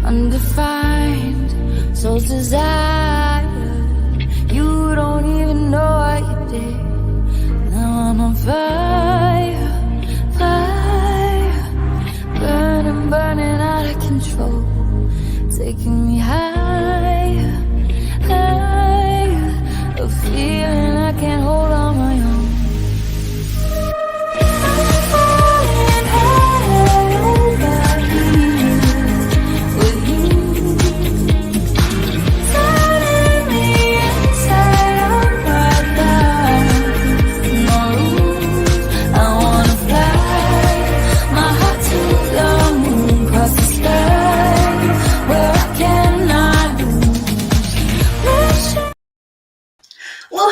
undefined, soul's desire. You don't even know what you did. Now I'm on fire, fire, burning, burning out of control, taking me higher, higher, a feeling I can't hold on my own.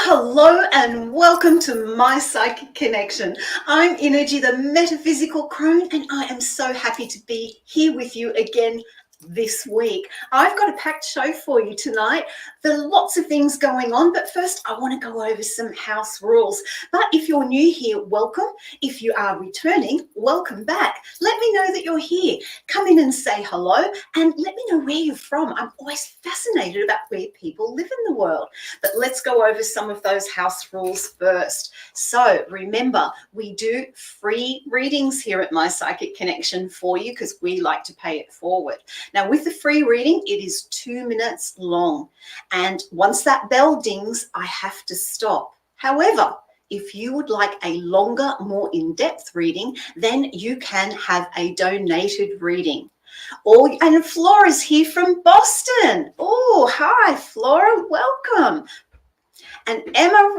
Hello and welcome to My Psychic Connection. I'm Innerji The Metaphysical Crone, and I am so happy to be here with you again this week. I've got a packed show for you tonight. There are lots of things going on, but first I want to go over some house rules. But if you're new here, welcome. If you are returning, welcome back. Let me know that you're here. Come in and say hello and let me know where you're from. I'm always fascinated about where people live in the world. But let's go over some of those house rules first. So remember, we do free readings here at My Psychic Connection for you because we like to pay it forward. Now, with the free reading, it is 2 minutes long. And once that bell dings, I have to stop. However, if you would like a longer, more in-depth reading, then you can have a donated reading. And Flora's here from Boston. Oh, hi, Flora. Welcome. And Emma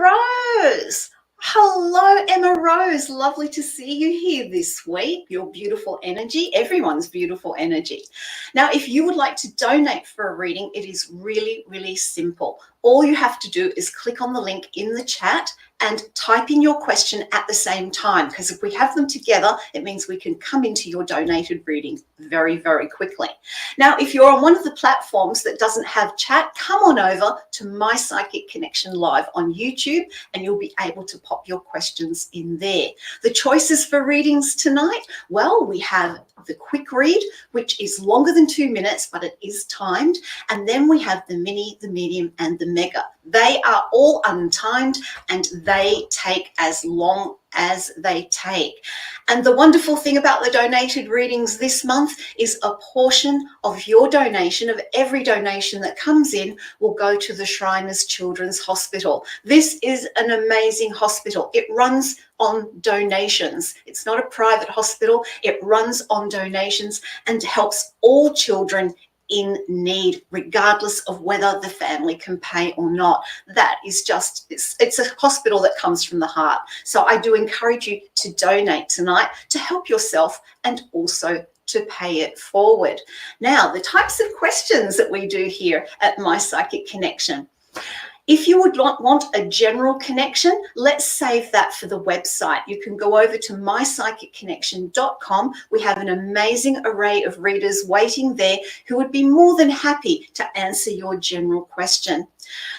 Rose. Hello, Emma Rose. Lovely to see you here this week. Your beautiful energy, everyone's beautiful energy. Now, if you would like to donate for a reading, it is really, really simple. All you have to do is click on the link in the chat and type in your question at the same time, because if we have them together, it means we can come into your donated reading very, very quickly. Now, if you're on one of the platforms that doesn't have chat, come on over to My Psychic Connection Live on YouTube and you'll be able to pop your questions in there. The choices for readings tonight, well, we have the quick read, which is longer than 2 minutes, but it is timed. And then we have the mini, the medium, and the mega. They are all untimed and they take as long as they take. And the wonderful thing about the donated readings this month is a portion of your donation, of every donation that comes in, will go to the Shriners Children's Hospital. This is an amazing hospital. It runs on donations. It's not a private hospital. It runs on donations and helps all children in need, regardless of whether the family can pay or not. That is just, it's a hospital that comes from the heart. So I do encourage you to donate tonight to help yourself and also to pay it forward. Now, the types of questions that we do here at My Psychic Connection. If you would want a general connection, let's save that for the website. You can go over to mypsychicconnection.com. We have an amazing array of readers waiting there who would be more than happy to answer your general question.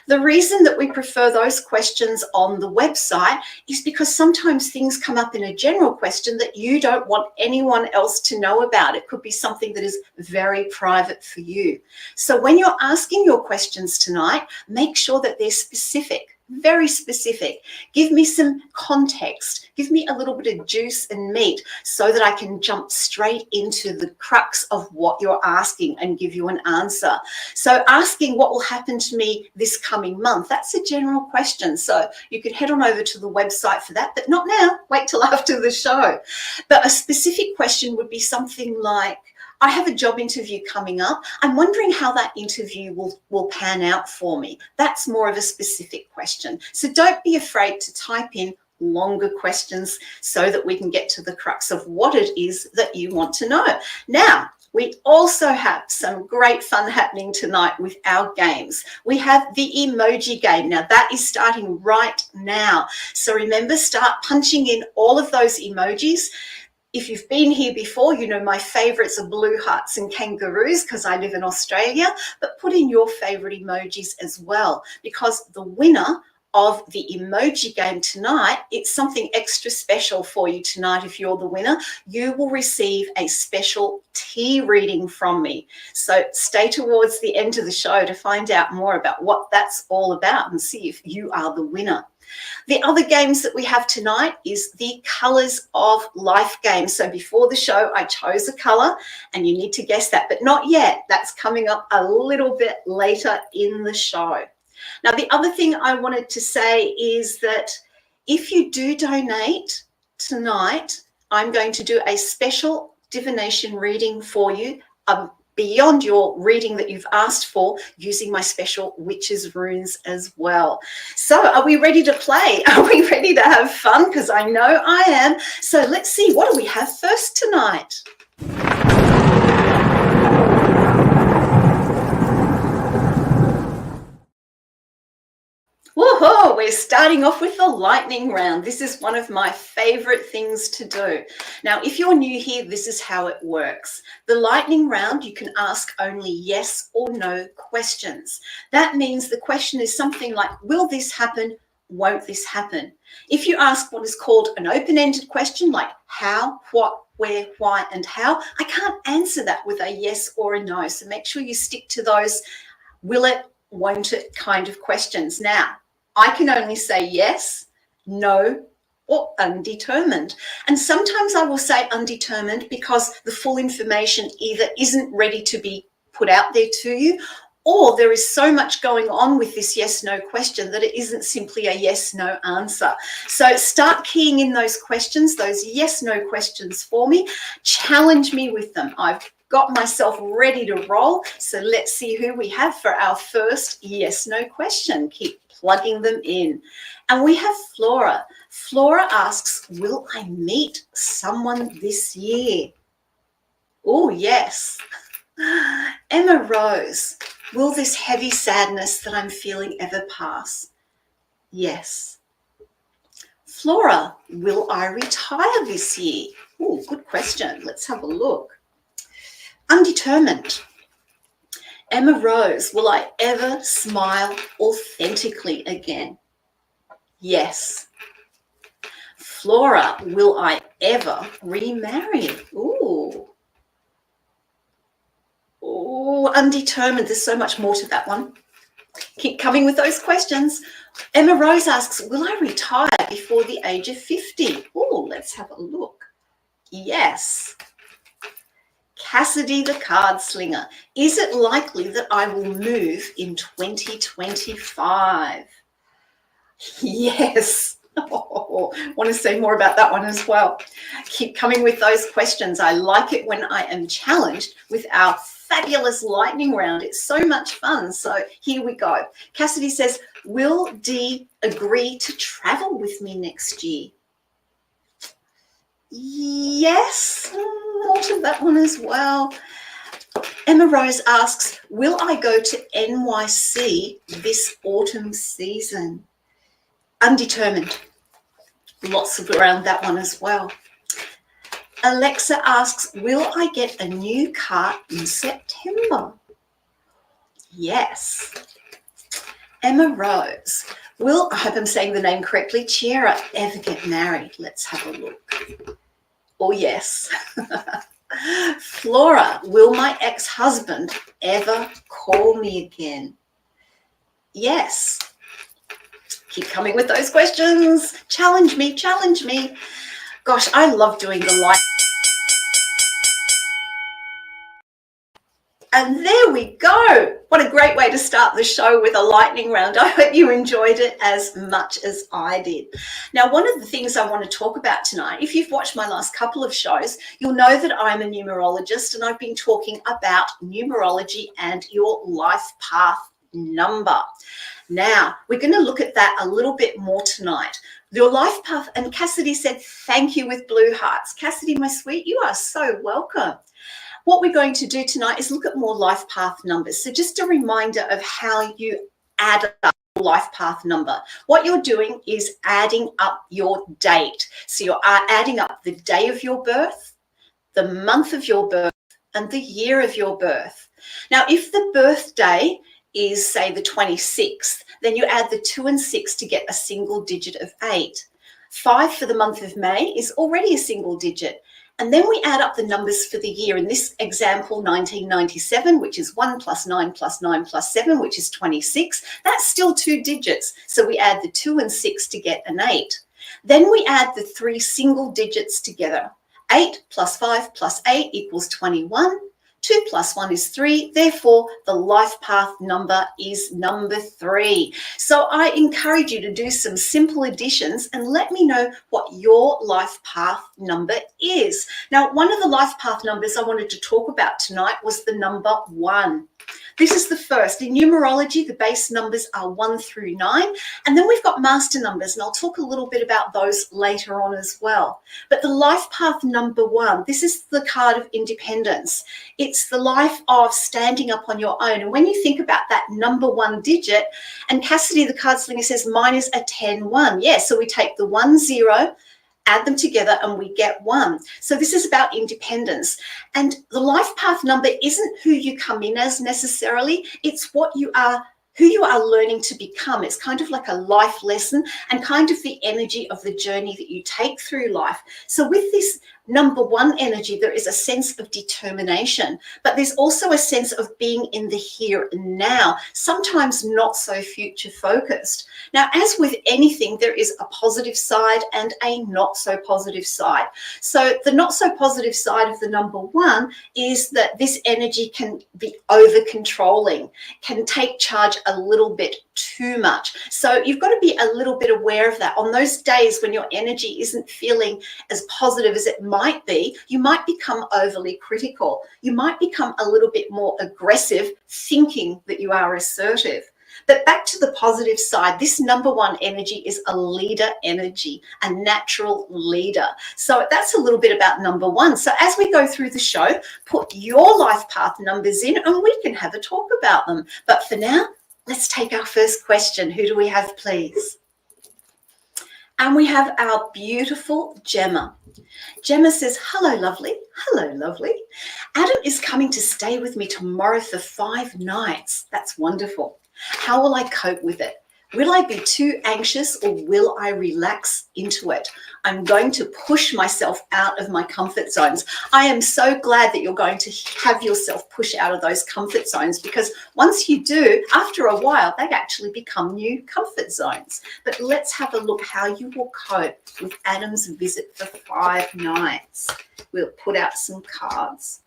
The reason that we prefer those questions on the website is because sometimes things come up in a general question that you don't want anyone else to know about. It could be something that is very private for you. So when you're asking your questions tonight, make sure that they're specific. Very specific. Give me some context. Give me a little bit of juice and meat so that I can jump straight into the crux of what you're asking and give you an answer. So asking what will happen to me this coming month, that's a general question. So you can head on over to the website for that, but not now. Wait till after the show. But a specific question would be something like, I have a job interview coming up. I'm wondering how that interview will pan out for me. That's more of a specific question. So don't be afraid to type in longer questions so that we can get to the crux of what it is that you want to know. Now, we also have some great fun happening tonight with our games. We have the emoji game. Now, that is starting right now. So remember, start punching in all of those emojis. If you've been here before, you know my favorites are blue hearts and kangaroos because I live in Australia, but put in your favorite emojis as well, because the winner of the emoji game tonight, it's something extra special for you tonight. If you're the winner, you will receive a special tea reading from me. So stay towards the end of the show to find out more about what that's all about and see if you are the winner. The other games that we have tonight is the Colours of Life game. So before the show, I chose a colour and you need to guess that, but not yet. That's coming up a little bit later in the show. Now, the other thing I wanted to say is that if you do donate tonight, I'm going to do a special divination reading for you beyond your reading that you've asked for, using my special witches runes as well. So are we ready to play? Are we ready to have fun? Because I know I am. So let's see, what do we have first tonight? Woohoo! We're starting off with the lightning round. This is one of my favorite things to do. Now, if you're new here, this is how it works. The lightning round, you can ask only yes or no questions. That means the question is something like, will this happen? Won't this happen? If you ask what is called an open-ended question, like how, what, where, why, and how, I can't answer that with a yes or a no. So make sure you stick to those will it, won't it kind of questions. Now, I can only say yes, no, or undetermined. And sometimes I will say undetermined because the full information either isn't ready to be put out there to you, or there is so much going on with this yes-no question that it isn't simply a yes-no answer. So start keying in those questions, those yes-no questions for me. Challenge me with them. I've got myself ready to roll. So let's see who we have for our first yes-no question. Keep plugging them in. And we have Flora. Flora asks, will I meet someone this year? Oh, yes. Emma Rose, will this heavy sadness that I'm feeling ever pass? Yes. Flora, will I retire this year? Oh, good question. Let's have a look. Undetermined. Emma Rose, will I ever smile authentically again? Yes. Flora, will I ever remarry? Ooh. Oh, undetermined. There's so much more to that one. Keep coming with those questions. Emma Rose asks, will I retire before the age of 50? Oh, let's have a look. Yes. Cassidy the Card Slinger, is it likely that I will move in 2025? Yes. Oh, want to say more about that one as well. Keep coming with those questions. I like it when I am challenged with our fabulous lightning round. It's so much fun. So here we go. Cassidy says, will Dee agree to travel with me next year? Yes, thought of that one as well. Emma Rose asks, will I go to NYC this autumn season? Undetermined. Lots of around that one as well. Alexa asks, will I get a new car in September? Yes. Emma Rose, will, I hope I'm saying the name correctly, Chiara ever get married? Let's have a look. Oh, yes. Flora, will my ex-husband ever call me again? Yes. Keep coming with those questions. Challenge me, challenge me. Gosh, I love doing the light. And there we go. What a great way to start the show with a lightning round. I hope you enjoyed it as much as I did. Now, one of the things I want to talk about tonight, if you've watched my last couple of shows, you'll know that I'm a numerologist and I've been talking about numerology and your life path number. Now, we're going to look at that a little bit more tonight. Your life path, and Cassidy said, thank you with blue hearts. Cassidy, my sweet, you are so welcome. What we're going to do tonight is look at more life path numbers. So just a reminder of how you add up your life path number. What you're doing is adding up your date. So you're adding up the day of your birth, the month of your birth, and the year of your birth. Now, if the birthday is, say, the 26th, then you add the 2 and 6 to get a single digit of 8. 5 for the month of May is already a single digit. And then we add up the numbers for the year. In this example, 1997, which is 1 plus 9 plus 9 plus 7, which is 26. That's still 2 digits. So we add the 2 and 6 to get an 8. Then we add the 3 single digits together. 8 plus 5 plus 8 equals 21. 2 plus 1 is 3. Therefore, the life path number is number 3. So I encourage you to do some simple additions and let me know what your life path number is. Now, one of the life path numbers I wanted to talk about tonight was the number 1. This is the first. In numerology, the base numbers are 1 through 9. And then we've got master numbers, and I'll talk a little bit about those later on as well. But the life path number 1, this is the card of independence. It's the life of standing up on your own. And when you think about that number 1 digit, and Cassidy, the card slinger, says mine is a 10-1. Yeah, so we take the 1, 0, add them together and we get 1. So this is about independence. And the life path number isn't who you come in as necessarily. It's what you are, who you are learning to become. It's kind of like a life lesson and kind of the energy of the journey that you take through life. So with this number 1 energy, there is a sense of determination, but there's also a sense of being in the here and now, sometimes not so future focused. Now, as with anything, there is a positive side and a not so positive side. So the not so positive side of the number 1 is that this energy can be over controlling, can take charge a little bit too much. So you've got to be a little bit aware of that. On those days when your energy isn't feeling as positive as it might be, you might become overly critical. You might become a little bit more aggressive, thinking that you are assertive. But back to the positive side, this number 1 energy is a leader energy, a natural leader. So that's a little bit about number 1. So as we go through the show, put your life path numbers in and we can have a talk about them. But for now, let's take our first question. Who do we have, please? And we have our beautiful Gemma. Gemma says, hello, lovely. Hello, lovely. Adam is coming to stay with me tomorrow for 5 nights. That's wonderful. How will I cope with it? Will I be too anxious or will I relax into it? I'm going to push myself out of my comfort zones. I am so glad that you're going to have yourself push out of those comfort zones, because once you do, after a while, they actually become new comfort zones. But let's have a look how you will cope with Adam's visit for 5 nights. We'll put out some cards.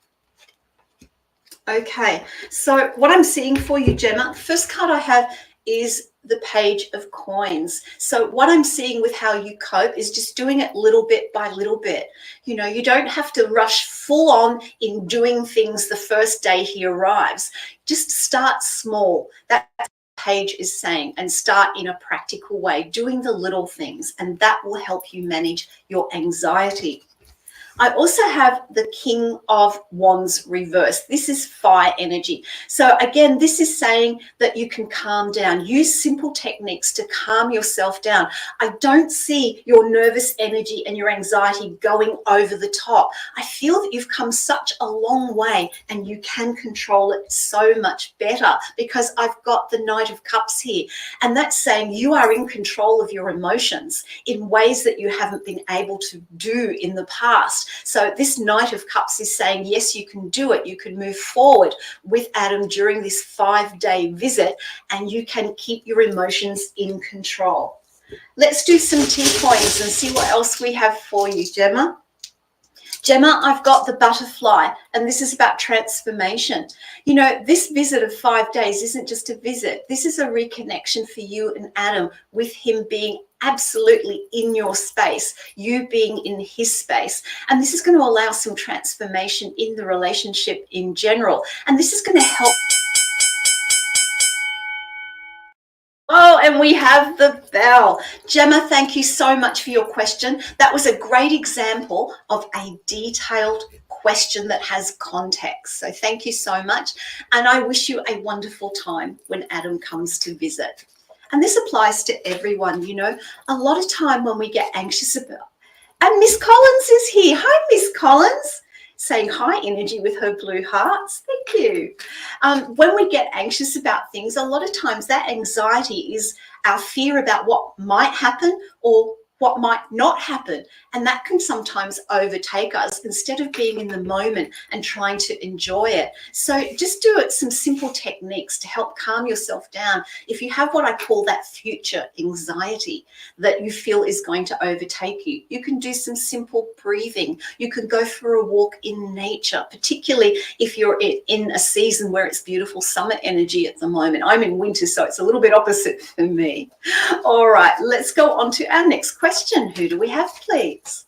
Okay, so what I'm seeing for you, Gemma, the first card I have is the Page of Coins. So what I'm seeing with how you cope is just doing it little bit by little bit. You know, you don't have to rush full on in doing things the first day he arrives. Just start small. That Page is saying, and start in a practical way, doing the little things, and that will help you manage your anxiety. I also have the King of Wands reversed. This is fire energy. So again, this is saying that you can calm down. Use simple techniques to calm yourself down. I don't see your nervous energy and your anxiety going over the top. I feel that you've come such a long way and you can control it so much better, because I've got the Knight of Cups here. And that's saying you are in control of your emotions in ways that you haven't been able to do in the past. So this Knight of Cups is saying, yes, you can do it. You can move forward with Adam during this 5-day visit, and you can keep your emotions in control. Let's do some T-coins and see what else we have for you, Gemma. Gemma, I've got the Butterfly, and this is about transformation. You know, this visit of 5 days isn't just a visit. This is a reconnection for you and Adam, with him being absolutely in your space, you being in his space. And this is going to allow some transformation in the relationship in general. And this is going to help. Oh, and we have the bell. Gemma, thank you so much for your question. That was a great example of a detailed question that has context. So thank you so much. And I wish you a wonderful time when Adam comes to visit. And this applies to everyone, you know. A lot of time when we get anxious about, and Miss Collins is here. Hi, Miss Collins. saying hi, Innerji, with her blue hearts. Thank you. When we get anxious about things, a lot of times that anxiety is our fear about what might happen or what might not happen. And that can sometimes overtake us instead of being in the moment and trying to enjoy it. So just do it some simple techniques to help calm yourself down. If you have what I call that future anxiety that you feel is going to overtake you, you can do some simple breathing. You can go for a walk in nature, particularly if you're in a season where it's beautiful summer energy at the moment. I'm in winter, so it's a little bit opposite for me. All right, let's go on to our next question. Who do we have, please?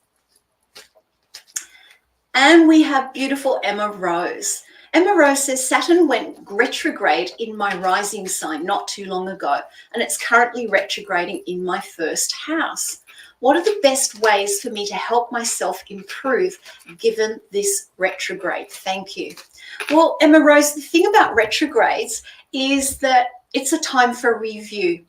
And we have beautiful Emma Rose. Emma Rose says, Saturn went retrograde in my rising sign not too long ago, and it's currently retrograding in my first house. What are the best ways for me to help myself improve given this retrograde? Thank you. Well, Emma Rose, the thing about retrogrades is that it's a time for review.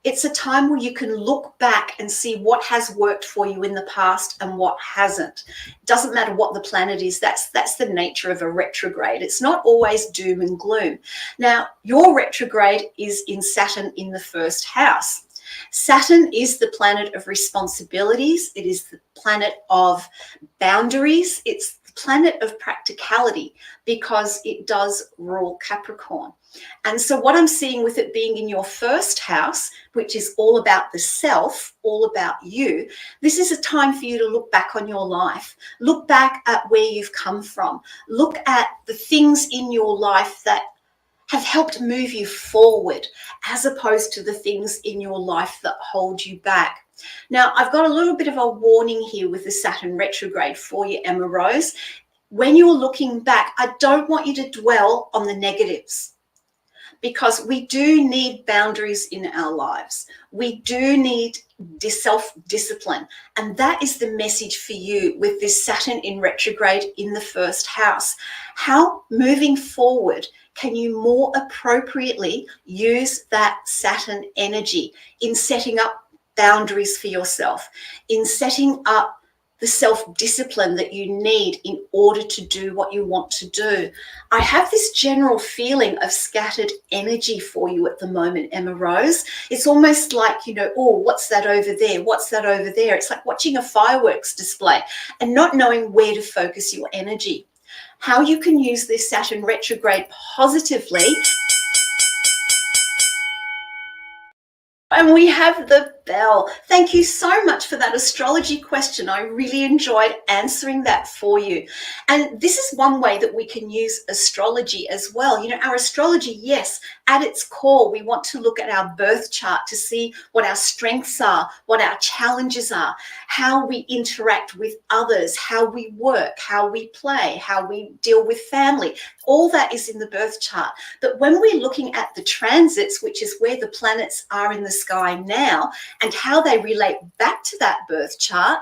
It's a time where you can look back and see what has worked for you in the past and what hasn't. It doesn't matter what the planet is. That's the nature of a retrograde. It's not always doom and gloom. Now, your retrograde is in Saturn in the first house. Saturn is the planet of responsibilities. It is the planet of boundaries. It's the planet of practicality because it does rule Capricorn. And so what I'm seeing with it being in your first house, which is all about the self, all about you, this is a time for you to look back on your life. Look back at where you've come from. Look at the things in your life that have helped move you forward, as opposed to the things in your life that hold you back. Now, I've got a little bit of a warning here with the Saturn retrograde for you, Emma Rose. When you're looking back, I don't want you to dwell on the negatives, because we do need boundaries in our lives. We do need self-discipline. And that is the message for you with this Saturn in retrograde in the first house. How, moving forward, can you more appropriately use that Saturn energy in setting up boundaries for yourself, in setting up the self-discipline that you need in order to do what you want to do? I have this general feeling of scattered energy for you at the moment, Emma Rose. It's almost like, oh, what's that over there? What's that over there? It's like watching a fireworks display and not knowing where to focus your energy. How you can use this Saturn retrograde positively. And we have the bell. Thank you so much for that astrology question. I really enjoyed answering that for you. And this is one way that we can use astrology as well. Our astrology, yes, at its core, we want to look at our birth chart to see what our strengths are, what our challenges are, how we interact with others, how we work, how we play, how we deal with family. All that is in the birth chart. But when we're looking at the transits, which is where the planets are in the sky now, and how they relate back to that birth chart,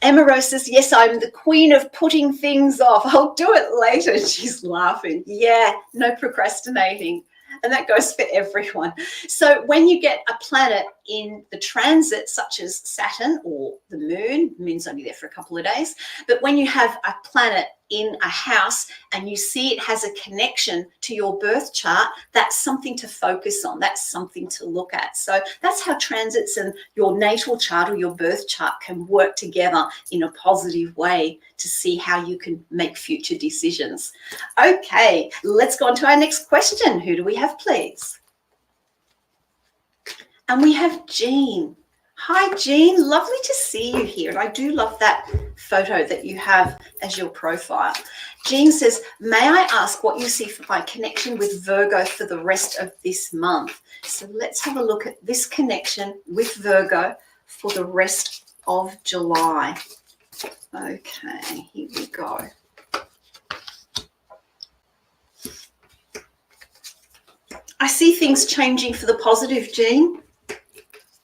Emma Rose says, yes, I'm the queen of putting things off. I'll do it later. She's laughing. Yeah, no procrastinating. And that goes for everyone. So when you get a planet in the transit, such as Saturn or the moon's only there for a couple of days, but when you have a planet in a house and you see it has a connection to your birth chart, that's something to focus on. That's something to look at. So that's how transits and your natal chart or your birth chart can work together in a positive way to see how you can make future decisions. Okay, let's go on to our next question. Who do we have, please? And we have Jean. Hi, Jean. Lovely to see you here. And I do love that photo that you have as your profile. Jean says, may I ask what you see for my connection with Virgo for the rest of this month? So let's have a look at this connection with Virgo for the rest of July. Okay, here we go. I see things changing for the positive, Jean.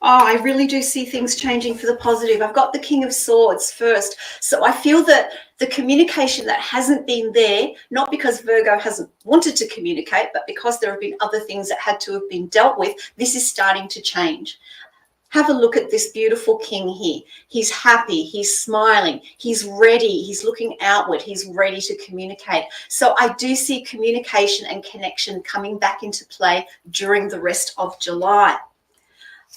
Oh, I really do see things changing for the positive. I've got the King of Swords first. So I feel that the communication that hasn't been there, not because Virgo hasn't wanted to communicate, but because there have been other things that had to have been dealt with, this is starting to change. Have a look at this beautiful king here. He's happy, he's smiling, he's ready, he's looking outward, he's ready to communicate. So I do see communication and connection coming back into play during the rest of July.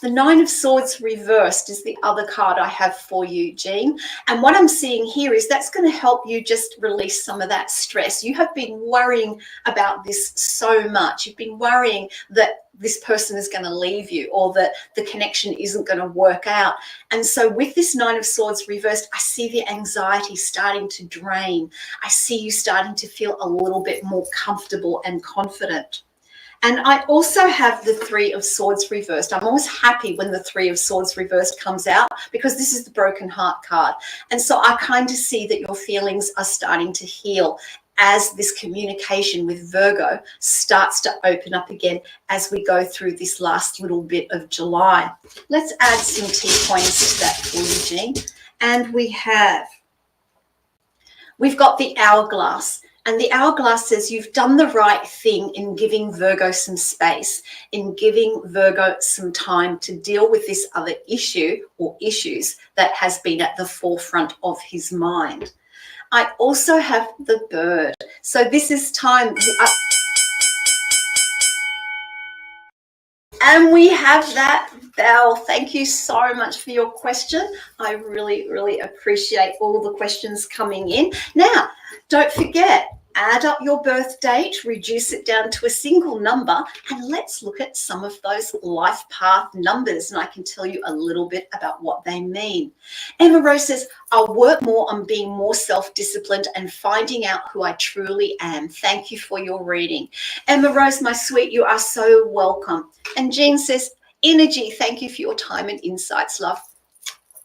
The Nine of Swords reversed is the other card I have for you, Jean. And what I'm seeing here is that's going to help you just release some of that stress. You have been worrying about this so much. You've been worrying that this person is going to leave you or that the connection isn't going to work out. And so with this Nine of Swords reversed, I see the anxiety starting to drain. I see you starting to feel a little bit more comfortable and confident. And I also have the Three of Swords reversed. I'm always happy when the Three of Swords reversed comes out because this is the broken heart card. And so I kind of see that your feelings are starting to heal as this communication with Virgo starts to open up again as we go through this last little bit of July. Let's add some T-coins to that for you, Jean. And we've got the Hourglass. And the Hourglass says you've done the right thing in giving Virgo some space, in giving Virgo some time to deal with this other issue or issues that has been at the forefront of his mind. I also have the Bird. So this is time. And we have that bell. Thank you so much for your question. I really, really appreciate all the questions coming in. Now, don't forget, add up your birth date, reduce it down to a single number, and let's look at some of those life path numbers, and I can tell you a little bit about what they mean. Emma Rose says, I'll work more on being more self-disciplined and finding out who I truly am. Thank you for your reading. Emma Rose, my sweet, you are so welcome. And Jean says, Innerji, thank you for your time and insights, love.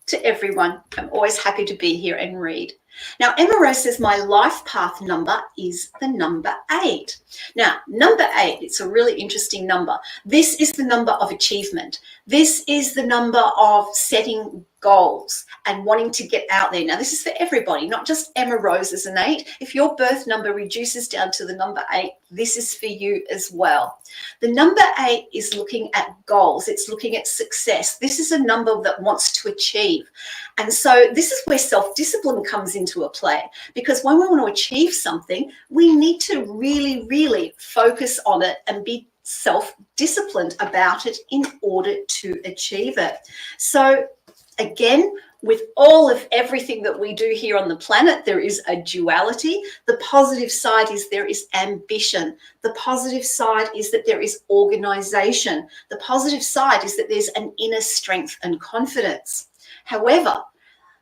To everyone, I'm always happy to be here and read. Now, Emma Rose says my life path number is the number 8. Now, number 8, it's a really interesting number. This is the number of achievement. This is the number of setting goals and wanting to get out there. Now, this is for everybody, not just Emma Rose as an 8. If your birth number reduces down to the number 8, this is for you as well. The number 8 is looking at goals. It's looking at success. This is a number that wants to achieve. And so this is where self-discipline comes into a play, because when we want to achieve something, we need to really, really focus on it and be self-disciplined about it in order to achieve it. So again, with all of everything that we do here on the planet, there is a duality. The positive side is there is ambition. The positive side is that there is organization. The positive side is that there's an inner strength and confidence. However,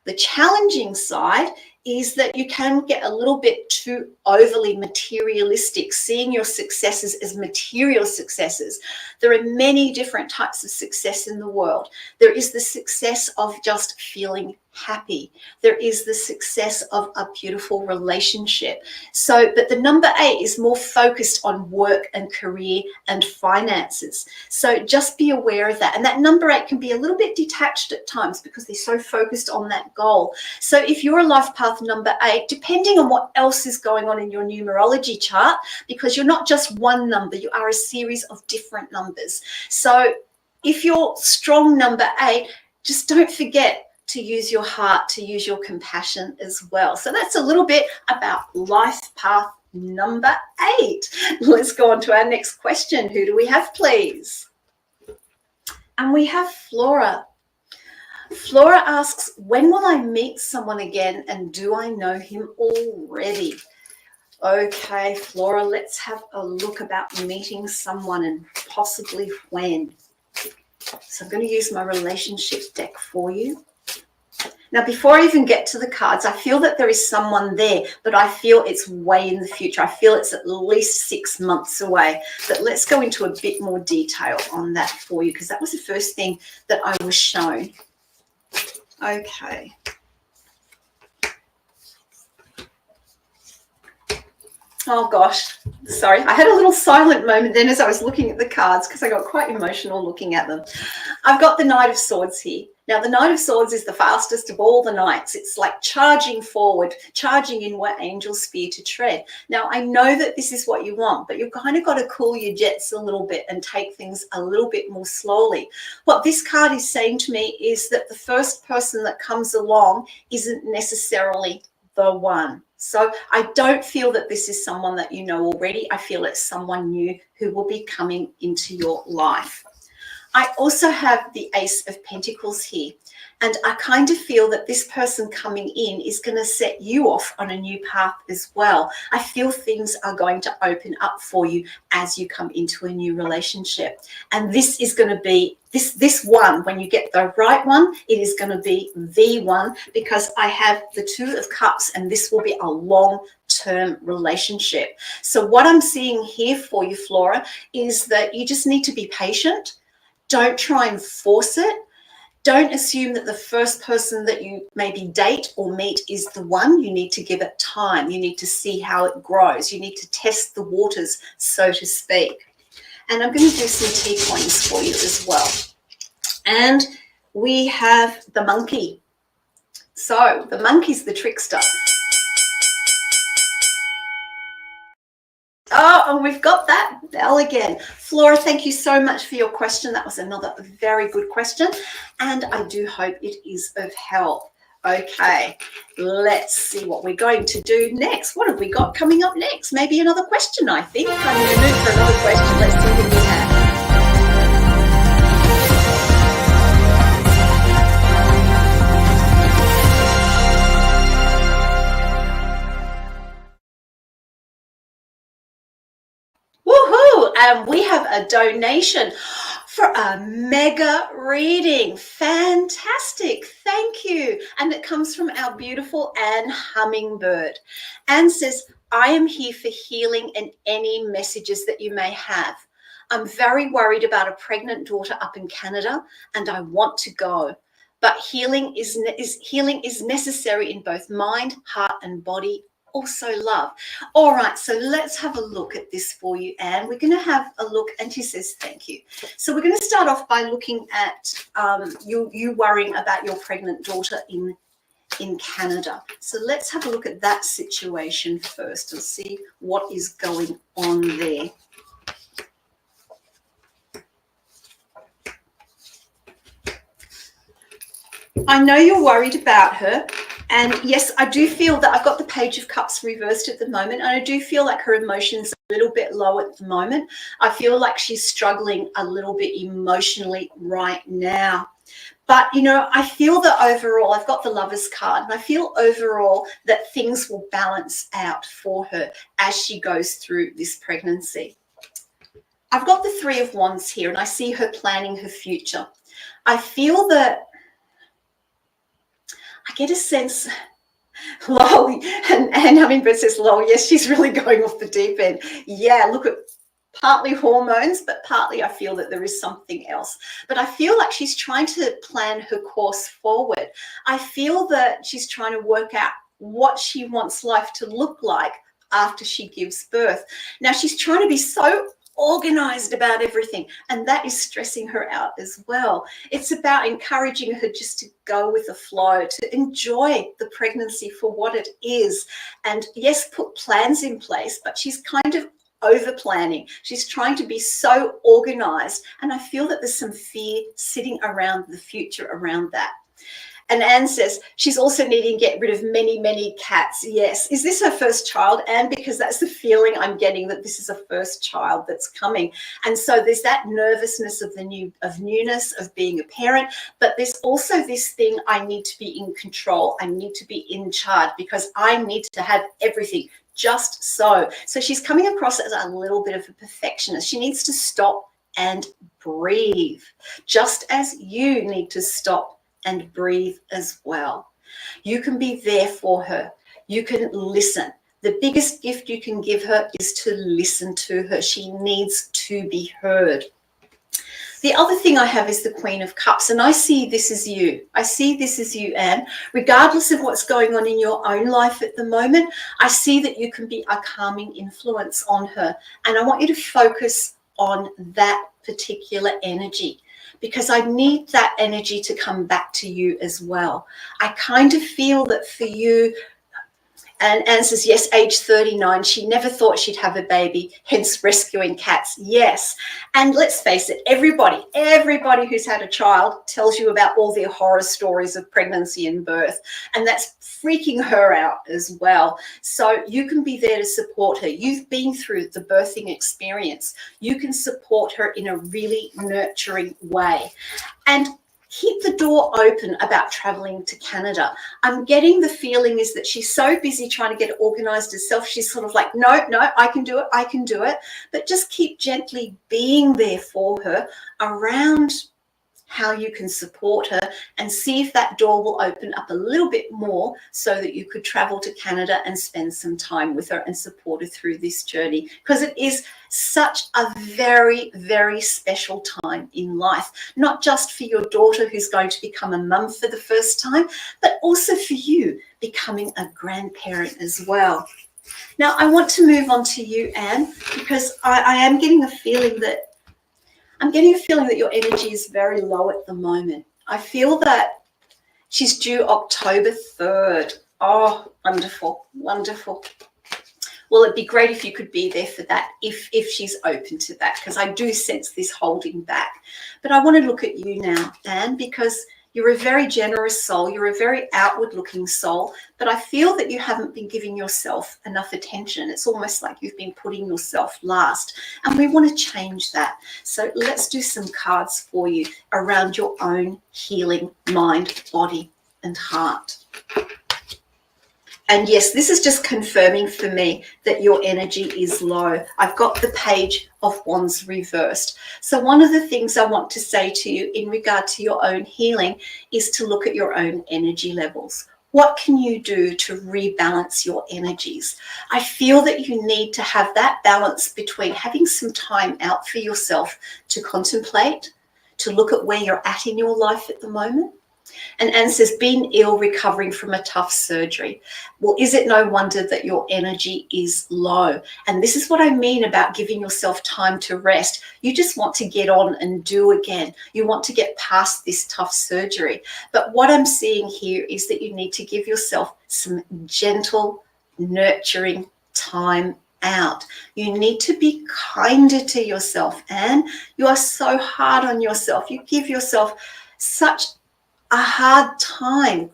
the challenging side is that you can get a little bit too overly materialistic, seeing your successes as material successes. There are many different types of success in the world. There is the success of just feeling happy. There is the success of a beautiful relationship. So, but the number 8 is more focused on work and career and finances. So just be aware of that. And that number 8 can be a little bit detached at times because they're so focused on that goal. So if you're a life path number 8, depending on what else is going on in your numerology chart, because you're not just one number, you are a series of different numbers. So if you're strong number 8, just don't forget to use your heart, to use your compassion as well. So that's a little bit about life path number 8. Let's go on to our next question. Who do we have, please? And we have Flora. Flora asks, when will I meet someone again, and do I know him already? Okay, Flora, let's have a look about meeting someone and possibly when. So I'm going to use my relationship deck for you. Now, before I even get to the cards, I feel that there is someone there, but I feel it's way in the future. I feel it's at least 6 months away. But let's go into a bit more detail on that for you, because that was the first thing that I was shown. Okay. Oh, gosh. Sorry. I had a little silent moment then as I was looking at the cards because I got quite emotional looking at them. I've got the Knight of Swords here. Now, the Knight of Swords is the fastest of all the knights. It's like charging forward, charging in where angels fear to tread. Now, I know that this is what you want, but you've kind of got to cool your jets a little bit and take things a little bit more slowly. What this card is saying to me is that the first person that comes along isn't necessarily the one. So I don't feel that this is someone that you know already. I feel it's someone new who will be coming into your life. I also have the Ace of Pentacles here, and I kind of feel that this person coming in is going to set you off on a new path as well. I feel things are going to open up for you as you come into a new relationship. And this is going to be this one, when you get the right one, it is going to be the one, because I have the Two of Cups, and this will be a long-term relationship. So what I'm seeing here for you, Flora, is that you just need to be patient. Don't try and force it. Don't assume that the first person that you maybe date or meet is the one. You need to give it time. You need to see how it grows. You need to test the waters, so to speak. And I'm going to do some T-coins for you as well. And we have the monkey. So the monkey's the trickster. Oh, and we've got that bell again. Flora, thank you so much for your question. That was another very good question, and I do hope it is of help. Okay, let's see what we're going to do next. What have we got coming up next? Maybe another question, I think. I'm in the mood for another question. Let's see what we have. Woohoo! And we have a donation for a mega reading. Fantastic. Thank you. And it comes from our beautiful Anne Hummingbird. Anne says, I am here for healing and any messages that you may have. I'm very worried about a pregnant daughter up in Canada, and I want to go. But healing is necessary in both mind, heart, and body. Also love. All right, so let's have a look at this for you, Anne. We're going to have a look, and she says thank you. So we're going to start off by looking at you worrying about your pregnant daughter in Canada. So let's have a look at that situation first and see what is going on there. I know you're worried about her. And yes, I do feel that I've got the Page of Cups reversed at the moment. And I do feel like her emotions are a little bit low at the moment. I feel like she's struggling a little bit emotionally right now. But, you know, I feel that overall, I've got the Lover's card, and I feel overall that things will balance out for her as she goes through this pregnancy. I've got the Three of Wands here, and I see her planning her future. I feel that I get a sense, lol, and Hummingbird says, lol, yes, she's really going off the deep end. Yeah, look at partly hormones, but partly I feel that there is something else. But I feel like she's trying to plan her course forward. I feel that she's trying to work out what she wants life to look like after she gives birth. Now, she's trying to be so organized about everything, and that is stressing her out as well. It's about encouraging her just to go with the flow, to enjoy the pregnancy for what it is, and yes, put plans in place, but she's kind of over planning. She's trying to be so organized, and I feel that there's some fear sitting around the future around that. And Anne says she's also needing to get rid of many, many cats. Yes. Is this her first child, Anne? Because that's the feeling I'm getting, that this is a first child that's coming. And so there's that nervousness of newness, of being a parent. But there's also this thing, I need to be in control. I need to be in charge because I need to have everything just so. So she's coming across as a little bit of a perfectionist. She needs to stop and breathe, just as you need to stop and breathe as well. You can be there for her. You can listen. The biggest gift you can give her is to listen to her. She needs to be heard. The other thing I have is the Queen of Cups, and I see this as you. I see this as you, Anne. Regardless of what's going on in your own life at the moment, I see that you can be a calming influence on her, and I want you to focus on that particular energy. because I need that energy to come back to you as well. I kind of feel that for you, and Anne says, yes, age 39, she never thought she'd have a baby, hence rescuing cats. Yes. And let's face it, everybody who's had a child tells you about all their horror stories of pregnancy and birth. And that's freaking her out as well. So you can be there to support her. You've been through the birthing experience. You can support her in a really nurturing way. And keep the door open about traveling to Canada. I'm getting the feeling is that she's so busy trying to get it organized herself. She's sort of like, no, I can do it. But just keep gently being there for her around how you can support her, and see if that door will open up a little bit more so that you could travel to Canada and spend some time with her and support her through this journey, because it is such a very, very special time in life, not just for your daughter who's going to become a mum for the first time, but also for you becoming a grandparent as well. Now, I want to move on to you, Anne, because I am getting a feeling that your energy is very low at the moment. I feel that she's due October 3rd. Oh, wonderful, wonderful. Well, it'd be great if you could be there for that, if she's open to that, because I do sense this holding back. But I want to look at you now, Anne, because you're a very generous soul. You're a very outward-looking soul, but I feel that you haven't been giving yourself enough attention. It's almost like you've been putting yourself last, and we want to change that. So let's do some cards for you around your own healing mind, body, and heart. And yes, this is just confirming for me that your energy is low. I've got the Page of Wands reversed. So one of the things I want to say to you in regard to your own healing is to look at your own energy levels. What can you do to rebalance your energies? I feel that you need to have that balance between having some time out for yourself to contemplate, to look at where you're at in your life at the moment. And Anne says, being ill, recovering from a tough surgery. Well, is it no wonder that your energy is low? And this is what I mean about giving yourself time to rest. You just want to get on and do again. You want to get past this tough surgery. But what I'm seeing here is that you need to give yourself some gentle, nurturing time out. You need to be kinder to yourself, Anne. You are so hard on yourself. You give yourself such a hard time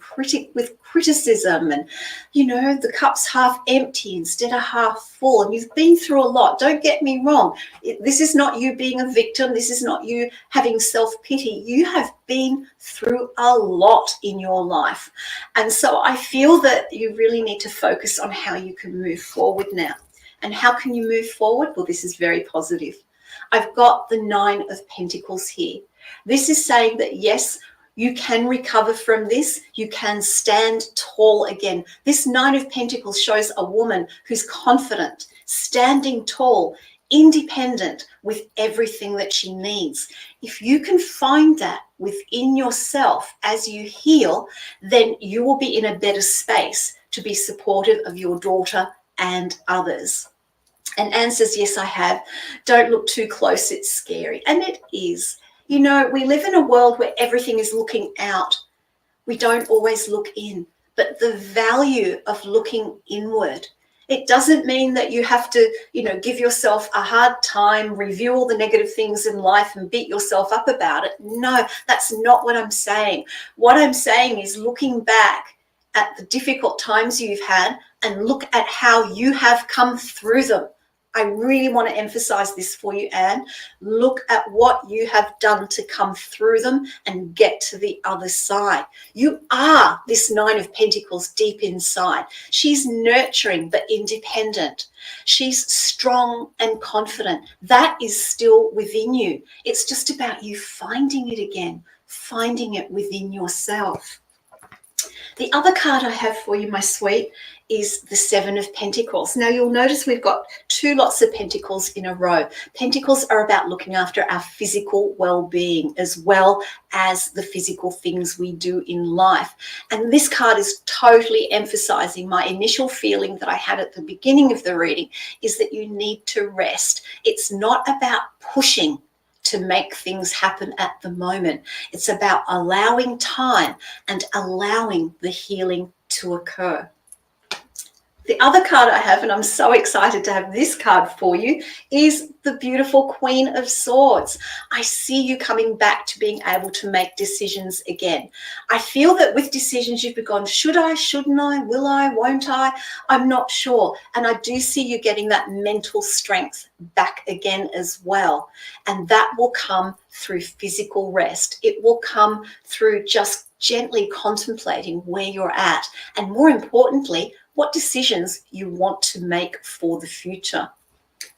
with criticism, and the cup's half empty instead of half full, and you've been through a lot. Don't get me wrong, this is not you being a victim. This is not you having self-pity. You have been through a lot in your life, and so I feel that you really need to focus on how you can move forward now. And how can you move forward? Well, this is very positive. I've got the 9 of Pentacles here. This is saying that yes, you can recover from this. You can stand tall again. This 9 of Pentacles shows a woman who's confident, standing tall, independent with everything that she needs. If you can find that within yourself as you heal, then you will be in a better space to be supportive of your daughter and others. And Anne says, yes, I have. Don't look too close. It's scary. And it is. We live in a world where everything is looking out. We don't always look in. But the value of looking inward, it doesn't mean that you have to, give yourself a hard time, review all the negative things in life and beat yourself up about it. No, that's not what I'm saying. What I'm saying is looking back at the difficult times you've had and look at how you have come through them. I really want to emphasize this for you, Anne. Look at what you have done to come through them and get to the other side. You are this 9 of Pentacles deep inside. She's nurturing but independent. She's strong and confident. That is still within you. It's just about you finding it again, finding it within yourself. The other card I have for you, my sweet, is the 7 of Pentacles. Now, you'll notice we've got 2 lots of Pentacles in a row. Pentacles are about looking after our physical well-being as well as the physical things we do in life. And this card is totally emphasizing my initial feeling that I had at the beginning of the reading is that you need to rest. It's not about pushing to make things happen at the moment. It's about allowing time and allowing the healing to occur. The other card I have, and I'm so excited to have this card for you, is the beautiful Queen of Swords. I see you coming back to being able to make decisions again. I feel that with decisions you've gone, should I, shouldn't I, will I, won't I? I'm not sure. And I do see you getting that mental strength back again as well. And that will come through physical rest. It will come through just gently contemplating where you're at. And more importantly, what decisions you want to make for the future.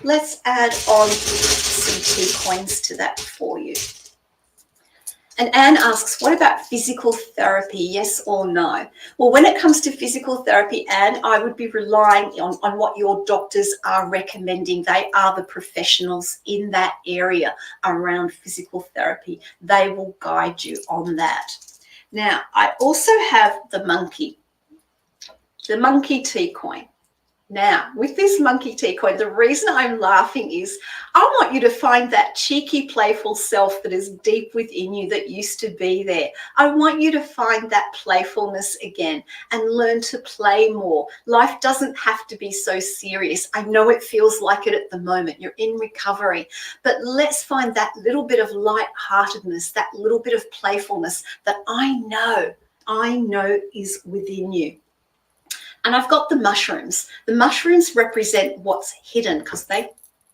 Let's add on some tea coins to that for you. And Anne asks, what about physical therapy, yes or no? Well, when it comes to physical therapy, Anne, I would be relying on what your doctors are recommending. They are the professionals in that area around physical therapy. They will guide you on that. Now, I also have the monkey tea coin. Now, with this monkey tea coin, the reason I'm laughing is I want you to find that cheeky, playful self that is deep within you that used to be there. I want you to find that playfulness again and learn to play more. Life doesn't have to be so serious. I know it feels like it at the moment. You're in recovery, but let's find that little bit of lightheartedness, that little bit of playfulness that I know is within you. And I've got the mushrooms. The mushrooms represent what's hidden because they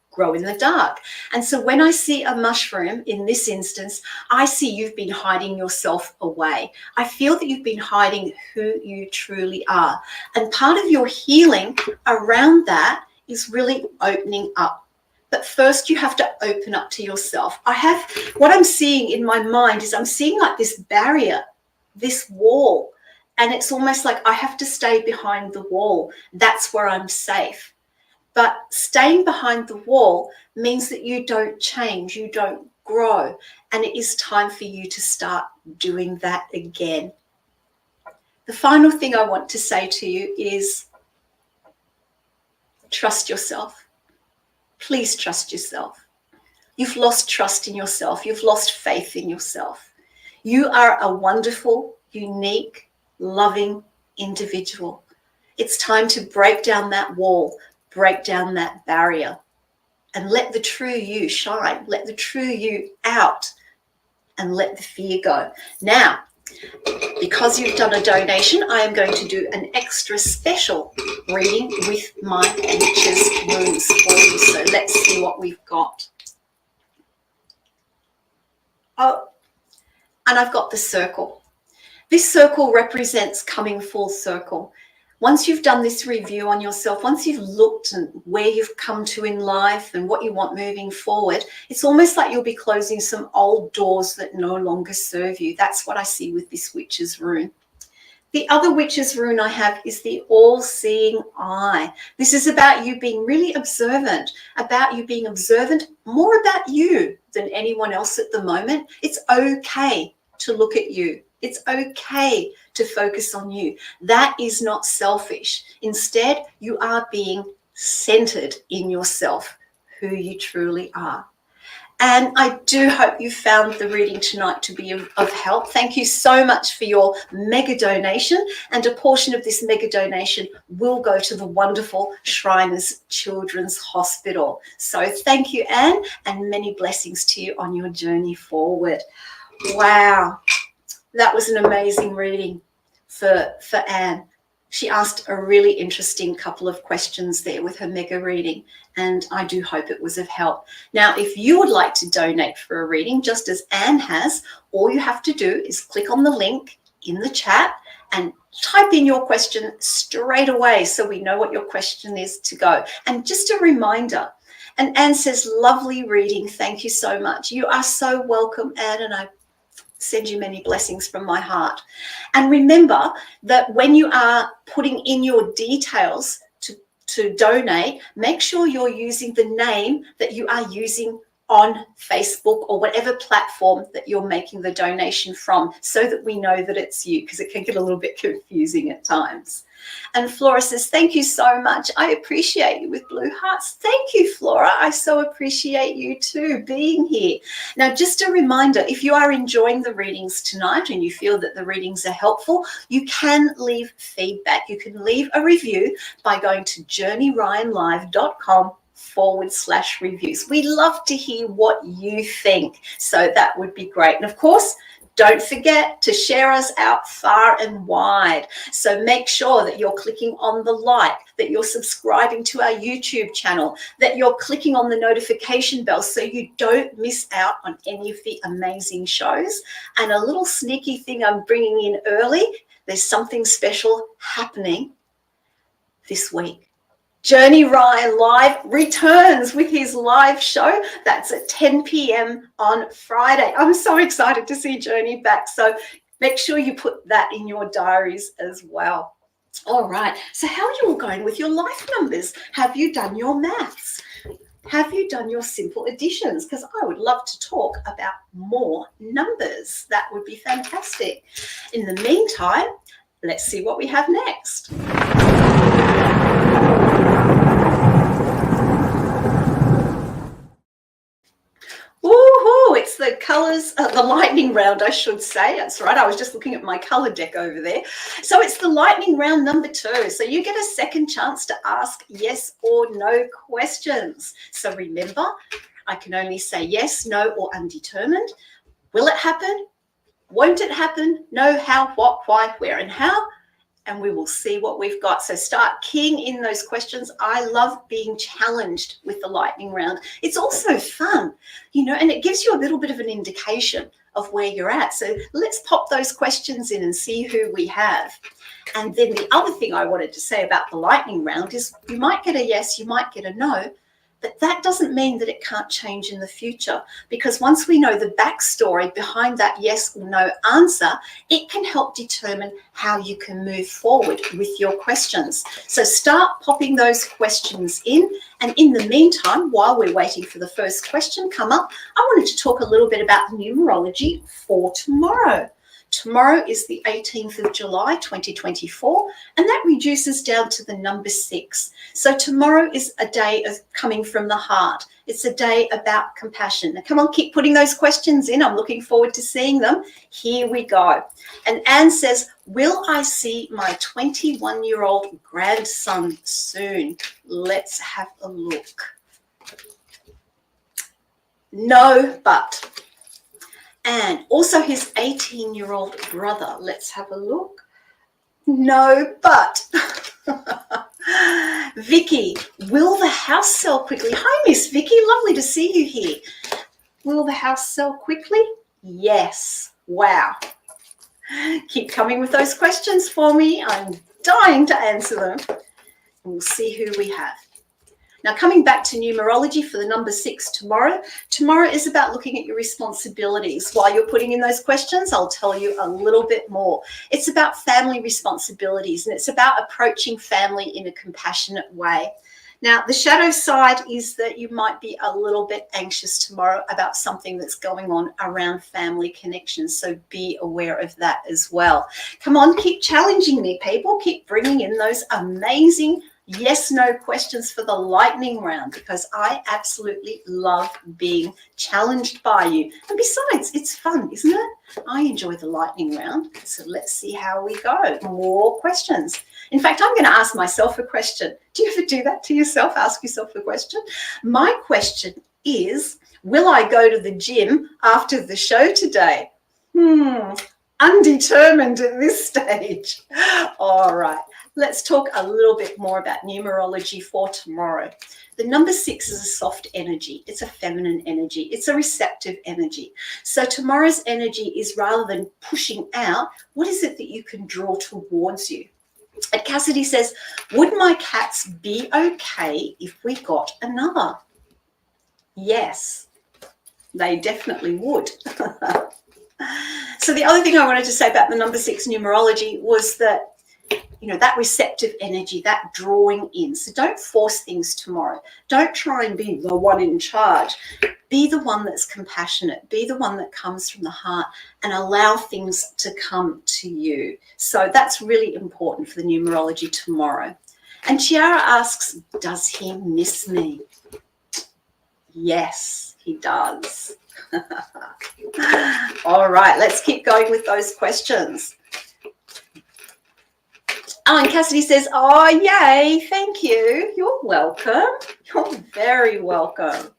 grow in the dark. And so when I see a mushroom, in this instance, I see you've been hiding yourself away. I feel that you've been hiding who you truly are. And part of your healing around that is really opening up. But first you have to open up to yourself. What I'm seeing in my mind is I'm seeing like this barrier, this wall. And it's almost like I have to stay behind the wall. That's where I'm safe. But staying behind the wall means that you don't change, you don't grow. And it is time for you to start doing that again. The final thing I want to say to you is trust yourself. Please trust yourself. You've lost trust in yourself. You've lost faith in yourself. You are a wonderful, unique, loving individual. It's time to break down that wall, break down that barrier, and let the true you shine. Let the true you out and let the fear go. Now, because you've done a donation, I am going to do an extra special reading with my witch's runes for you. So let's see what we've got. Oh, and I've got the circle. This circle represents coming full circle. Once you've done this review on yourself, once you've looked at where you've come to in life and what you want moving forward, it's almost like you'll be closing some old doors that no longer serve you. That's what I see with this witch's rune. The other witch's rune I have is the all-seeing eye. This is about you being really observant, more about you than anyone else at the moment. It's okay to look at you. It's okay to focus on you. That is not selfish. Instead, you are being centered in yourself, who you truly are. And I do hope you found the reading tonight to be of help. Thank you so much for your mega donation. And a portion of this mega donation will go to the wonderful Shriners Children's Hospital. So thank you, Anne, and many blessings to you on your journey forward. Wow. That was an amazing reading for Anne. She asked a really interesting couple of questions there with her mega reading, and I do hope it was of help. Now, if you would like to donate for a reading, just as Anne has, all you have to do is click on the link in the chat and type in your question straight away so we know what your question is to go. And just a reminder, and Anne says, lovely reading. Thank you so much. You are so welcome, Anne, and I send you many blessings from my heart. And remember that when you are putting in your details to donate, make sure you're using the name that you are using on Facebook or whatever platform that you're making the donation from, so that we know that it's you, because it can get a little bit confusing at times. And Flora says, thank you so much. I appreciate you, with blue hearts. Thank you, Flora. I so appreciate you too being here. Now, just a reminder, if you are enjoying the readings tonight and you feel that the readings are helpful, you can leave feedback. You can leave a review by going to journeyryanlive.com/reviews. We love to hear what you think, so that would be great. And of course, don't forget to share us out far and wide. So make sure that you're clicking on the like, that you're subscribing to our YouTube channel, that you're clicking on the notification bell so you don't miss out on any of the amazing shows. And a little sneaky thing I'm bringing in early, there's something special happening this week. Journey Ryan Live returns with his live show. That's at 10 p.m. on Friday. I'm so excited to see Journey back. So make sure you put that in your diaries as well. All right. So how are you all going with your life numbers? Have you done your maths? Have you done your simple additions? Because I would love to talk about more numbers. That would be fantastic. In the meantime, let's see what we have next. Woohoo! It's the colours, the lightning round, I should say. That's right. I was just looking at my colour deck over there. So it's the lightning round number 2. So you get a second chance to ask yes or no questions. So remember, I can only say yes, no, or undetermined. Will it happen? Won't it happen? No, how, what, why, where, and how? And we will see what we've got. So start keying in those questions. I love being challenged with the lightning round. It's also fun, and it gives you a little bit of an indication of where you're at. So let's pop those questions in and see who we have. And then the other thing I wanted to say about the lightning round is you might get a yes, you might get a no, but that doesn't mean that it can't change in the future, because once we know the backstory behind that yes or no answer, it can help determine how you can move forward with your questions. So start popping those questions in. And in the meantime, while we're waiting for the first question come up, I wanted to talk a little bit about numerology for tomorrow. Tomorrow is the 18th of July, 2024, and that reduces down to the number 6. So tomorrow is a day of coming from the heart. It's a day about compassion. Now, come on, keep putting those questions in. I'm looking forward to seeing them. Here we go. And Anne says, will I see my 21-year-old grandson soon? Let's have a look. No, but... And also his 18-year-old brother. Let's have a look. No, but. Vicky, will the house sell quickly? Hi, Miss Vicky. Lovely to see you here. Will the house sell quickly? Yes. Wow. Keep coming with those questions for me. I'm dying to answer them. And we'll see who we have. Now, coming back to numerology for the number 6 tomorrow. Tomorrow is about looking at your responsibilities. While you're putting in those questions, I'll tell you a little bit more. It's about family responsibilities, and it's about approaching family in a compassionate way. Now, the shadow side is that you might be a little bit anxious tomorrow about something that's going on around family connections. So be aware of that as well. Come on, keep challenging me, people. Keep bringing in those amazing yes, no questions for the lightning round, because I absolutely love being challenged by you. And besides, it's fun, isn't it? I enjoy the lightning round. So let's see how we go. More questions. In fact, I'm going to ask myself a question. Do you ever do that to yourself? Ask yourself a question. My question is, will I go to the gym after the show today? Undetermined at this stage. All right. Let's talk a little bit more about numerology for tomorrow. The number 6 is a soft energy. It's a feminine energy. It's a receptive energy. So tomorrow's energy is, rather than pushing out, what is it that you can draw towards you? And Cassidy says, would my cats be okay if we got another? Yes, they definitely would. So the other thing I wanted to say about the number 6 numerology was that, that receptive energy, that drawing in. So don't force things tomorrow. Don't try and be the one in charge, Be the one that's compassionate. Be the one that comes from the heart and allow things to come to you. So that's really important for the numerology tomorrow. And Chiara asks, does he miss me? Yes, he does. All right, let's keep going with those questions. Oh, and Cassidy says, oh, yay, thank you. You're welcome. You're very welcome.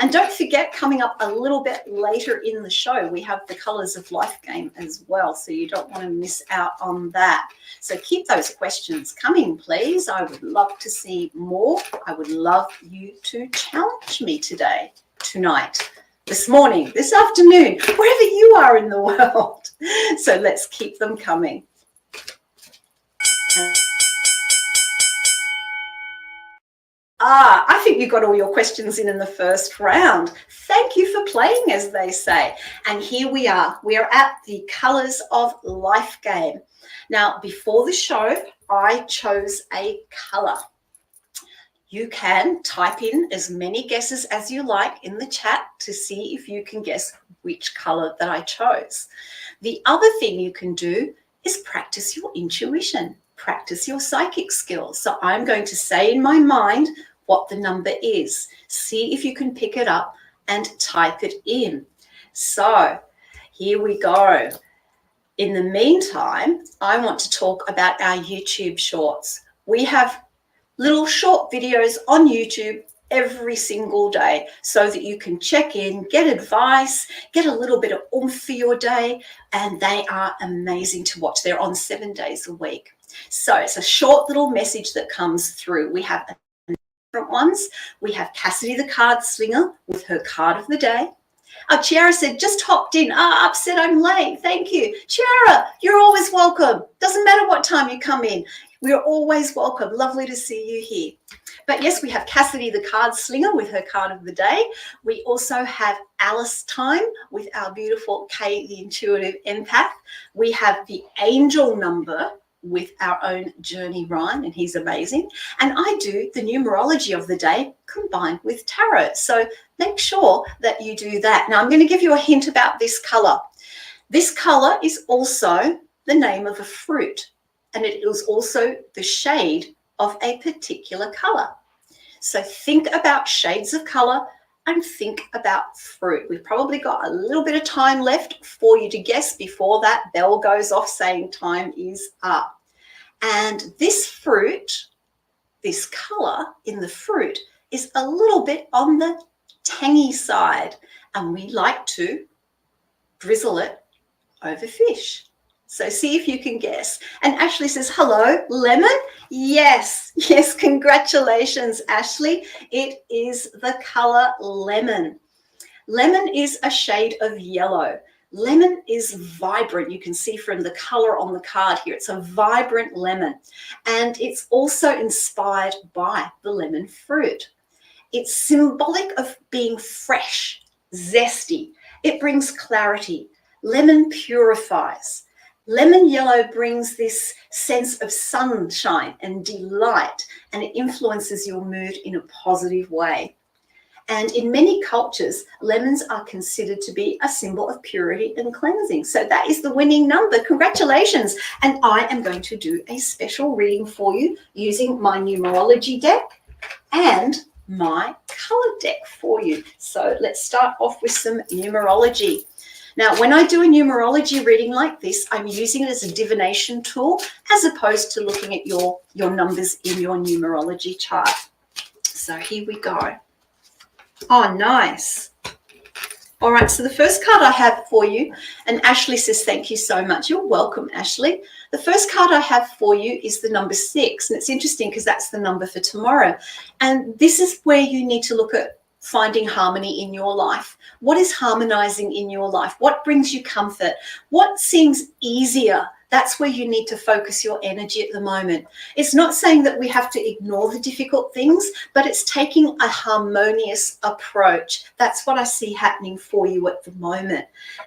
And don't forget, coming up a little bit later in the show, we have the Colours of Life game as well, so you don't want to miss out on that. So keep those questions coming, please. I would love to see more. I would love you to challenge me today, tonight, this morning, this afternoon, wherever you are in the world. So let's keep them coming. I think you got all your questions in the first round. Thank you for playing, as they say. And here we are. We are at the Colours of Life game. Now, before the show, I chose a colour. You can type in as many guesses as you like in the chat to see if you can guess which colour that I chose. The other thing you can do is practice your intuition, practice your psychic skills. So I'm going to say in my mind what the number is. See if you can pick it up and type it in. So here we go. In the meantime, I want to talk about our YouTube shorts. We have little short videos on YouTube every single day so that you can check in, get advice, get a little bit of oomph for your day, and they are amazing to watch. They're on 7 days a week. So it's a short little message that comes through. We have different ones. We have Cassidy the Card Slinger with her card of the day. Chiara said, just hopped in. Upset I'm late. Thank you. Chiara, you're always welcome. Doesn't matter what time you come in. We're always welcome. Lovely to see you here. But yes, we have Cassidy the Card Slinger with her card of the day. We also have Alice Time with our beautiful Kay the Intuitive Empath. We have the Angel Number with our own Journey Ryan, and he's amazing. And I do the numerology of the day combined with tarot. So make sure that you do that. Now I'm going to give you a hint about this color. This color is also the name of a fruit, and it is also the shade of a particular color. So think about shades of color and think about fruit. We've probably got a little bit of time left for you to guess before that bell goes off saying time is up. And this fruit, this color in the fruit is a little bit on the tangy side, and we like to drizzle it over fish. So see if you can guess. And Ashley says, hello, lemon? Yes, congratulations, Ashley. It is the color lemon. Lemon is a shade of yellow. Lemon is vibrant. You can see from the color on the card here, it's a vibrant lemon. And it's also inspired by the lemon fruit. It's symbolic of being fresh, zesty. It brings clarity. Lemon purifies. Lemon yellow brings this sense of sunshine and delight, and it influences your mood in a positive way. And in many cultures, lemons are considered to be a symbol of purity and cleansing. So that is the winning number. Congratulations. And I am going to do a special reading for you using my numerology deck and my color deck for you. So let's start off with some numerology. Now, when I do a numerology reading like this, I'm using it as a divination tool as opposed to looking at your numbers in your numerology chart. So here we go. Oh, nice. All right, so the first card I have for you, and Ashley says, thank you so much. You're welcome, Ashley. The first card I have for you is the number 6, and it's interesting because that's the number for tomorrow. And this is where you need to look at finding harmony in your life. What is harmonizing in your life? What brings you comfort? What seems easier That's where you need to focus your energy at the moment. It's not saying that we have to ignore the difficult things, but it's taking a harmonious approach. That's what I see happening for you at the moment.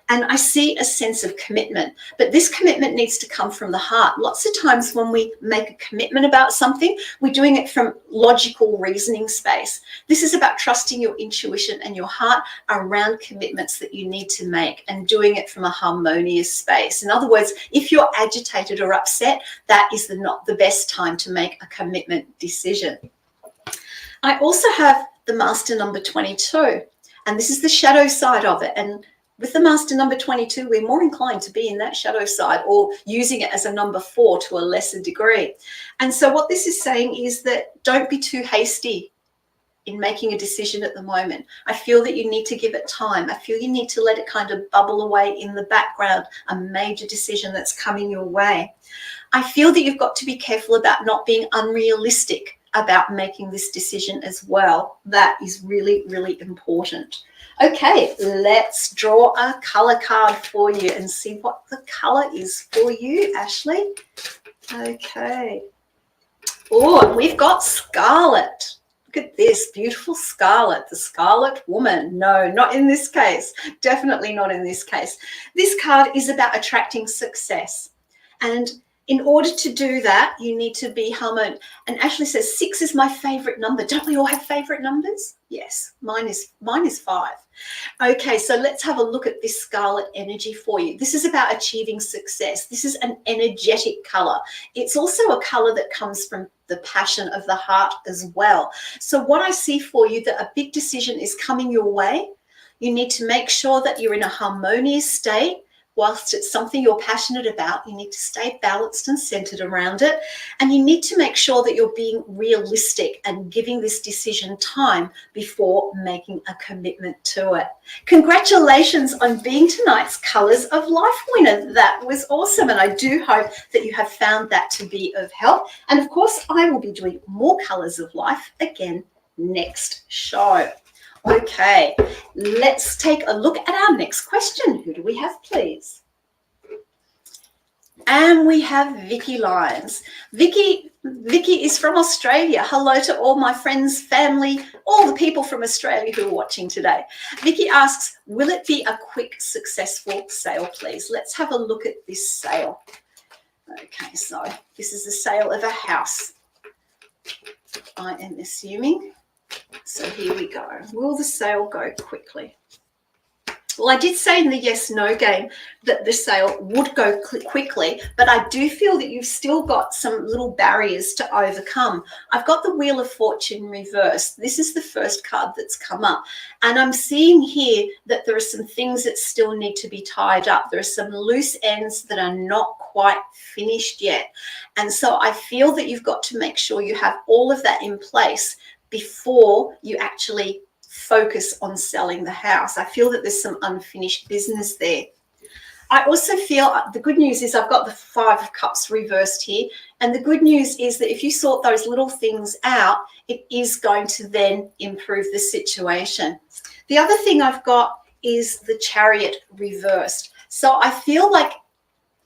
And I see a sense of commitment, but this commitment needs to come from the heart. Lots of times when we make a commitment about something, we're doing it from logical reasoning space. This is about trusting your intuition and your heart around commitments that you need to make and doing it from a harmonious space. In other words, if you're agitated or upset, that is not the best time to make a commitment decision. I also have the master number 22, and this is the shadow side of it. And with the master number 22, we're more inclined to be in that shadow side or using it as a number 4 to a lesser degree. And so what this is saying is that don't be too hasty in making a decision at the moment. I feel that you need to give it time. I feel you need to let it kind of bubble away in the background, a major decision that's coming your way. I feel that you've got to be careful about not being unrealistic about making this decision as well. That is really, really important. Okay, let's draw a color card for you and see what the color is for you, Ashley. Okay. Oh, we've got scarlet. Look at this, beautiful scarlet, the scarlet woman. No, not in this case. Definitely not in this case. This card is about attracting success. And in order to do that, you need to be harmonious. And Ashley says 6 is my favorite number. Don't we all have favorite numbers? Yes, mine is 5. Okay, so let's have a look at this scarlet energy for you. This is about achieving success. This is an energetic color. It's also a color that comes from the passion of the heart as well. So what I see for you, that a big decision is coming your way. You need to make sure that you're in a harmonious state. Whilst it's something you're passionate about, you need to stay balanced and centered around it. And you need to make sure that you're being realistic and giving this decision time before making a commitment to it. Congratulations on being tonight's Colours of Life winner. That was awesome. And I do hope that you have found that to be of help. And of course, I will be doing more Colours of Life again next show. Okay, let's take a look at our next question. Who do we have, please? And we have Vicky Lyons. Vicky is from Australia. Hello to all my friends, family, all the people from Australia who are watching today. Vicky asks, will it be a quick, successful sale, please? Let's have a look at this sale. Okay, so this is the sale of a house, I am assuming. So here we go. Will the sale go quickly? Well, I did say in the yes-no game that the sale would go quickly, but I do feel that you've still got some little barriers to overcome. I've got the Wheel of Fortune reversed. This is the first card that's come up. And I'm seeing here that there are some things that still need to be tied up. There are some loose ends that are not quite finished yet. And so I feel that you've got to make sure you have all of that in place before you actually focus on selling the house. I feel that there's some unfinished business there. I also feel the good news is I've got the 5 of Cups reversed here. And the good news is that if you sort those little things out, it is going to then improve the situation. The other thing I've got is the Chariot reversed. So I feel like,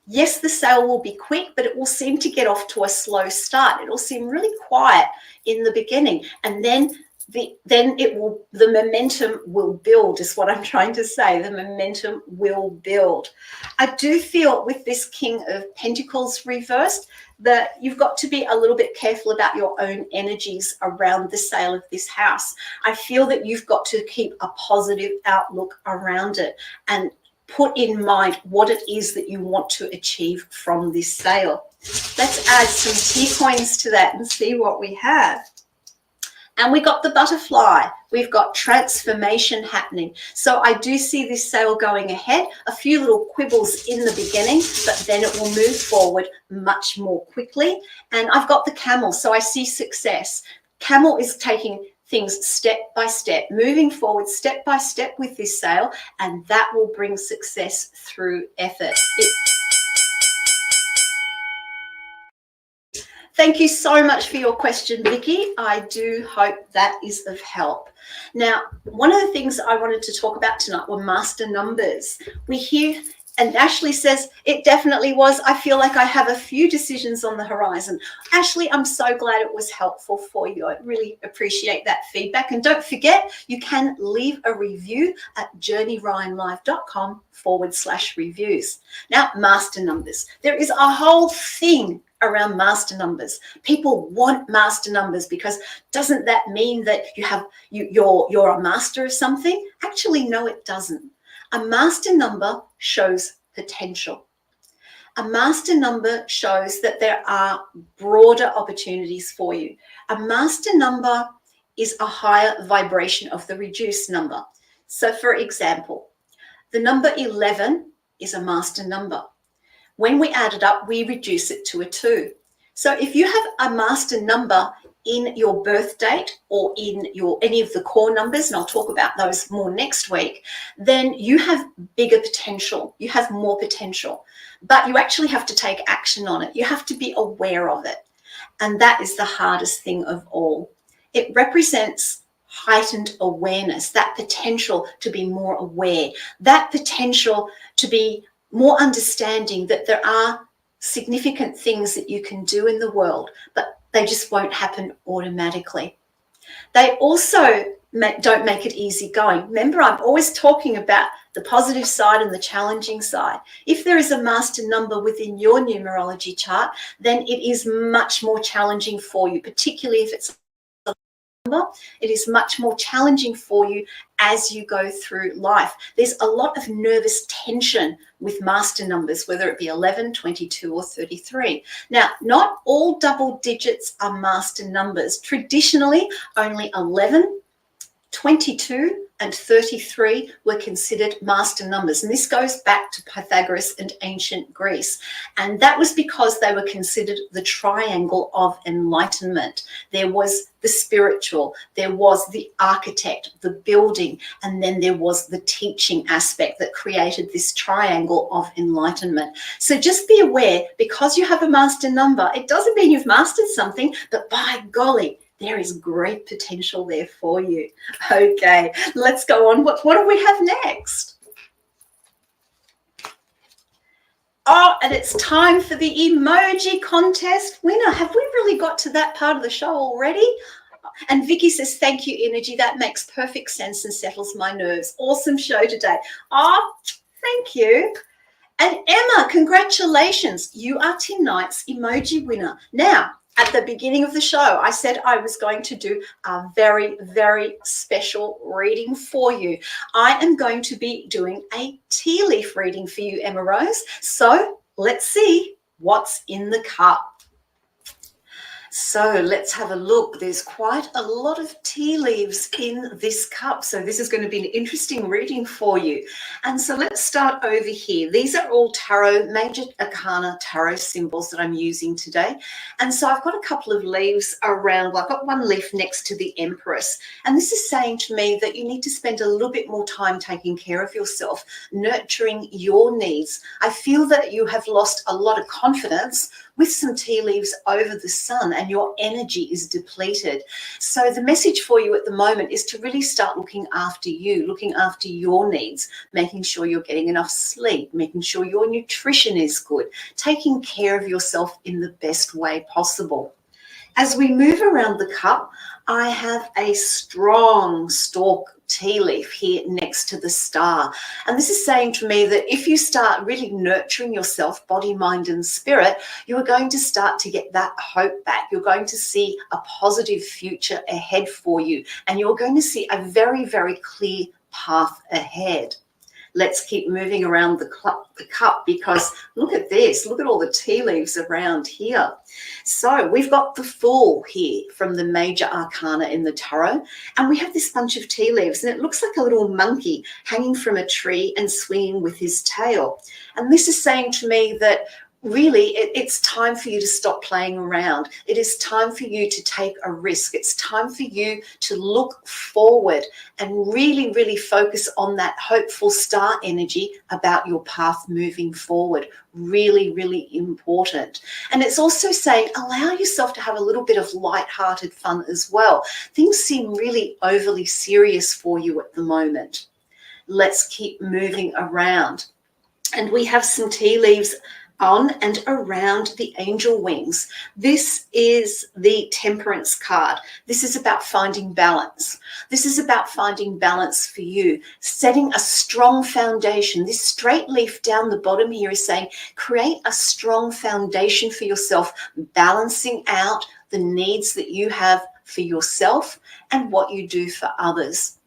yes, the sale will be quick, but it will seem to get off to a slow start. It will seem really quiet in the beginning, and then the momentum will build, is what I'm trying to say. The momentum will build. I do feel with this King of Pentacles reversed that you've got to be a little bit careful about your own energies around the sale of this house. I feel that you've got to keep a positive outlook around it and put in mind what it is that you want to achieve from this sale. Let's add some tea coins to that and see what we have. And we got the butterfly. We've got transformation happening. So I do see this sale going ahead. A few little quibbles in the beginning, but then it will move forward much more quickly. And I've got the camel, so I see success. Camel is taking things step by step, moving forward step by step with this sale, and that will bring success through effort. Thank you so much for your question, Vicky. I do hope that is of help. Now, one of the things I wanted to talk about tonight were master numbers. We hear And Ashley says, it definitely was. I feel like I have a few decisions on the horizon. Ashley, I'm so glad it was helpful for you. I really appreciate that feedback. And don't forget, you can leave a review at journeyryanlive.com/reviews. Now, master numbers. There is a whole thing around master numbers. People want master numbers because doesn't that mean that you're a master of something? Actually, no, it doesn't. A master number shows potential. A master number shows that there are broader opportunities for you. A master number is a higher vibration of the reduced number. So, for example, the number 11 is a master number. When we add it up, we reduce it to a 2. So if you have a master number in your birth date or in any of the core numbers, and I'll talk about those more next week, then you have bigger potential. You have more potential, but you actually have to take action on it. You have to be aware of it. And that is the hardest thing of all. It represents heightened awareness, that potential to be more aware, that potential to be more understanding that there are significant things that you can do in the world, but they just won't happen automatically. They also don't make it easy going. Remember, I'm always talking about the positive side and the challenging side. If there is a master number within your numerology chart, then it is much more challenging for you, particularly if it's number. It is much more challenging for you as you go through life. There's a lot of nervous tension with master numbers, whether it be 11, 22, or 33. Now, not all double digits are master numbers. Traditionally, only 11, 22, and 33 were considered master numbers. And this goes back to Pythagoras and ancient Greece. And that was because they were considered the triangle of enlightenment. There was the spiritual, there was the architect, the building, and then there was the teaching aspect that created this triangle of enlightenment. So just be aware, because you have a master number, it doesn't mean you've mastered something, but by golly, there is great potential there for you. Okay, let's go on. What do we have next? Oh, and it's time for the emoji contest winner. Have we really got to that part of the show already? And Vicky says, thank you, Innerji. That makes perfect sense and settles my nerves. Awesome show today. Oh, thank you. And Emma, congratulations. You are tonight's emoji winner. Now, at the beginning of the show, I said I was going to do a very, very special reading for you. I am going to be doing a tea leaf reading for you, Emma Rose. So let's see what's in the cup. So let's have a look. There's quite a lot of tea leaves in this cup. So this is going to be an interesting reading for you. And so let's start over here. These are all tarot, major arcana tarot symbols that I'm using today. And so I've got a couple of leaves around. Well, I've got one leaf next to the Empress. And this is saying to me that you need to spend a little bit more time taking care of yourself, nurturing your needs. I feel that you have lost a lot of confidence with some tea leaves over the sun and your energy is depleted. So the message for you at the moment is to really start looking after you, looking after your needs, making sure you're getting enough sleep, making sure your nutrition is good, taking care of yourself in the best way possible. As we move around the cup, I have a strong stalk tea leaf here next to the star. And this is saying to me that if you start really nurturing yourself, body, mind, and spirit, you are going to start to get that hope back. You're going to see a positive future ahead for you. And you're going to see a very, very clear path ahead. Let's keep moving around the cup because look at this. Look at all the tea leaves around here. So we've got the Fool here from the major arcana in the tarot. And we have this bunch of tea leaves and it looks like a little monkey hanging from a tree and swinging with his tail. And this is saying to me that really, it's time for you to stop playing around. It is time for you to take a risk. It's time for you to look forward and really, really focus on that hopeful star energy about your path moving forward. Really, really important. And it's also saying allow yourself to have a little bit of light-hearted fun as well. Things seem really overly serious for you at the moment. Let's keep moving around. And we have some tea leaves on and around the angel wings. This is the Temperance card. This is about finding balance. This is about finding balance for you, setting a strong foundation. This straight leaf down the bottom here is saying, create a strong foundation for yourself, balancing out the needs that you have for yourself and what you do for others.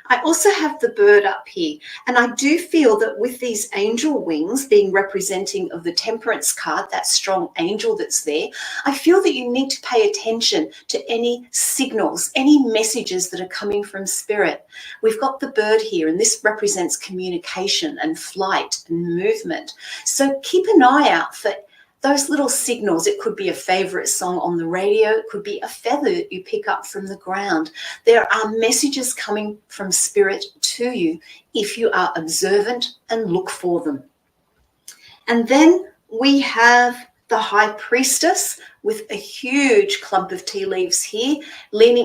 I also have the bird up here, and I do feel that with these angel wings being representing of the Temperance card, that strong angel that's there, I feel that you need to pay attention to any signals, any messages that are coming from spirit. We've got the bird here, and this represents communication and flight and movement. So keep an eye out for those little signals. It could be a favorite song on the radio. It could be a feather that you pick up from the ground. There are messages coming from spirit to you if you are observant and look for them. And then we have the High Priestess with a huge clump of tea leaves here,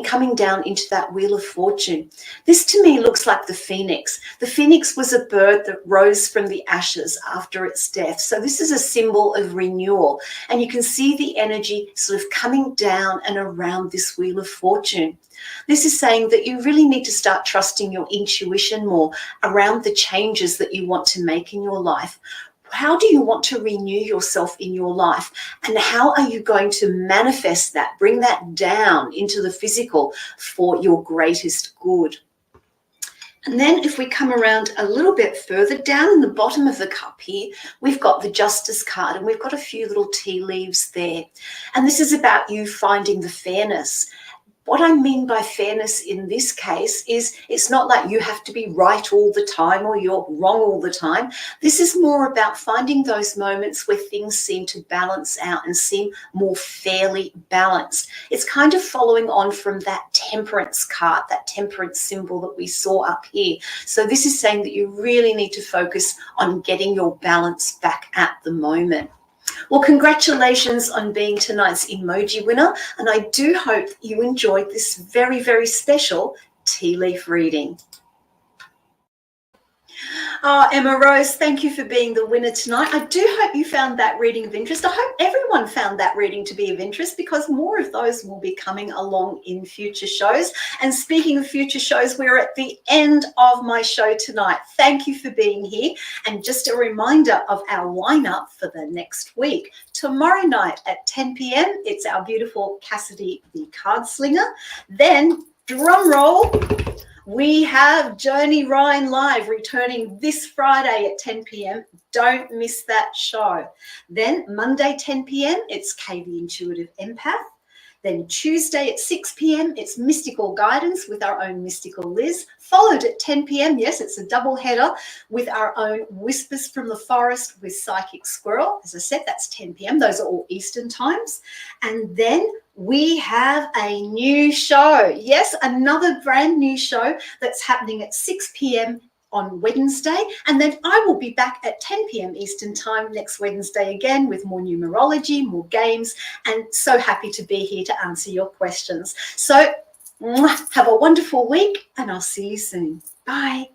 coming down into that Wheel of Fortune. This to me looks like the phoenix. The phoenix was a bird that rose from the ashes after its death. So this is a symbol of renewal. And you can see the energy sort of coming down and around this Wheel of Fortune. This is saying that you really need to start trusting your intuition more around the changes that you want to make in your life. How do you want to renew yourself in your life? And how are you going to manifest that, bring that down into the physical for your greatest good? And then if we come around a little bit further, down in the bottom of the cup here, we've got the Justice card, and we've got a few little tea leaves there. And this is about you finding the fairness. What I mean by fairness in this case is it's not like you have to be right all the time or you're wrong all the time. This is more about finding those moments where things seem to balance out and seem more fairly balanced. It's kind of following on from that Temperance card, that Temperance symbol that we saw up here. So this is saying that you really need to focus on getting your balance back at the moment. Well, congratulations on being tonight's emoji winner, and I do hope you enjoyed this very, very special tea leaf reading. Oh, Emma Rose, thank you for being the winner tonight. I do hope you found that reading of interest. I hope everyone found that reading to be of interest, because more of those will be coming along in future shows. And speaking of future shows, we're at the end of my show tonight. Thank you for being here. And just a reminder of our lineup for the next week. Tomorrow night at 10 p.m, it's our beautiful Cassidy the Card Slinger. Then, drum roll, we have Journey Ryan Live returning this Friday at 10 p.m. Don't miss that show. Then Monday 10 p.m, it's Kay the Intuitive Empath. Then Tuesday at 6 p.m, it's Mystical Guidance with our own Mystical Liz. Followed at 10 p.m, yes, it's a double header with our own Whispers from the Forest with Psychic Squirrel. As I said, that's 10 p.m. Those are all Eastern times. And then we have a new show. Yes, another brand new show that's happening at 6 p.m. on Wednesday. And then I will be back at 10 p.m. Eastern time next Wednesday again with more numerology, more games, and so happy to be here to answer your questions. So have a wonderful week, and I'll see you soon. Bye.